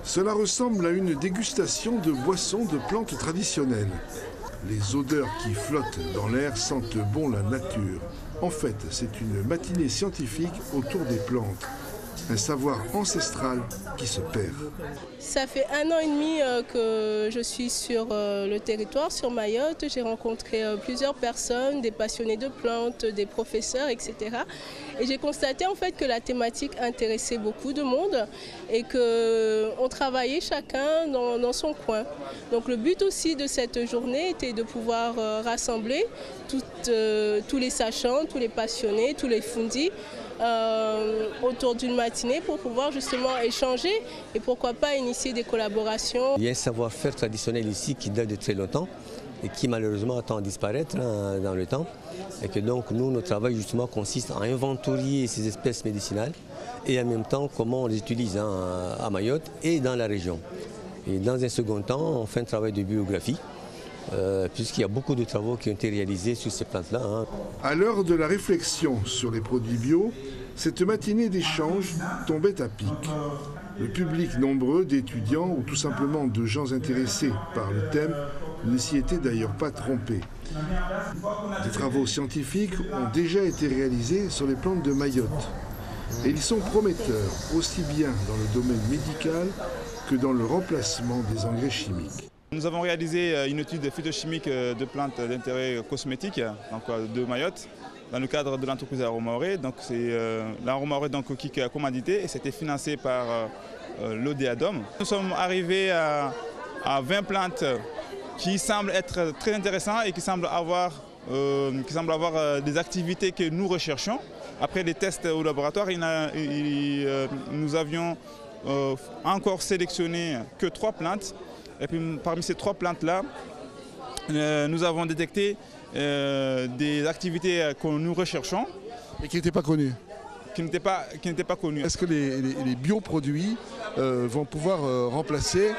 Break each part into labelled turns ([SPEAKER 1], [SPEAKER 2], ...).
[SPEAKER 1] Cela ressemble à une dégustation de boissons de plantes traditionnelles. Les odeurs qui flottent dans l'air sentent bon la nature. En fait, c'est une matinée scientifique autour des plantes. Un savoir ancestral qui se perd.
[SPEAKER 2] Ça fait 1 an et demi que je suis sur le territoire, sur Mayotte. J'ai rencontré plusieurs personnes, des passionnés de plantes, des professeurs, etc. Et j'ai constaté en fait que la thématique intéressait beaucoup de monde et qu'on travaillait chacun dans son coin. Donc le but aussi de cette journée était de pouvoir rassembler tous les sachants, tous les passionnés, tous les fundis autour d'une matinée pour pouvoir justement échanger et pourquoi pas initier des collaborations.
[SPEAKER 3] Il y a un savoir-faire traditionnel ici qui date de très longtemps et qui malheureusement tend à disparaître dans le temps. Et que donc nous, notre travail justement consiste à inventorier ces espèces médicinales et en même temps comment on les utilise à Mayotte et dans la région. Et dans un second temps, on fait un travail de biographie. Puisqu'il y a beaucoup de travaux qui ont été réalisés sur ces plantes-là.
[SPEAKER 1] À l'heure de la réflexion sur les produits bio, cette matinée d'échange tombait à pic. Le public nombreux d'étudiants ou tout simplement de gens intéressés par le thème ne s'y était d'ailleurs pas trompé. Des travaux scientifiques ont déjà été réalisés sur les plantes de Mayotte. Et ils sont prometteurs, aussi bien dans le domaine médical que dans le remplacement des engrais chimiques.
[SPEAKER 4] Nous avons réalisé une étude phytochimique de plantes d'intérêt cosmétique de Mayotte dans le cadre de l'entreprise Aromaoré. Donc c'est l'Aromaoré qui a commandité et c'était financé par l'ODEADOM. Nous sommes arrivés à 20 plantes qui semblent être très intéressantes et qui semblent avoir des activités que nous recherchons. Après les tests au laboratoire, nous avions encore sélectionné que 3 plantes. Et puis parmi ces 3 plantes-là, nous avons détecté des activités que nous recherchons.
[SPEAKER 1] Et qui n'étaient pas connues.
[SPEAKER 4] Qui n'étaient pas connues.
[SPEAKER 1] Est-ce que les bioproduits vont pouvoir remplacer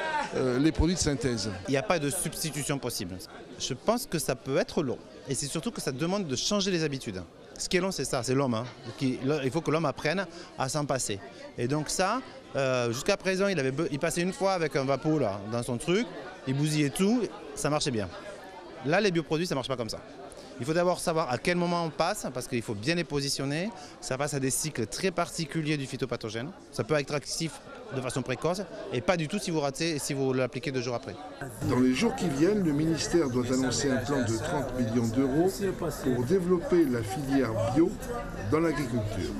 [SPEAKER 1] les produits de synthèse?
[SPEAKER 5] Il n'y a pas de substitution possible. Je pense que ça peut être long. Et c'est surtout que ça demande de changer les habitudes. Ce qui est long, c'est ça, c'est l'homme. Il faut que l'homme apprenne à s'en passer. Et donc ça, jusqu'à présent, il passait une fois avec un vapeau là, dans son truc, il bousillait tout, ça marchait bien. Là, les bioproduits, ça ne marche pas comme ça. Il faut d'abord savoir à quel moment on passe, parce qu'il faut bien les positionner. Ça passe à des cycles très particuliers du phytopathogène. Ça peut être actif de façon précoce et pas du tout si vous ratez et si vous l'appliquez 2 jours après.
[SPEAKER 1] Dans les jours qui viennent, le ministère doit annoncer un plan de 30 millions d'euros pour développer la filière bio dans l'agriculture.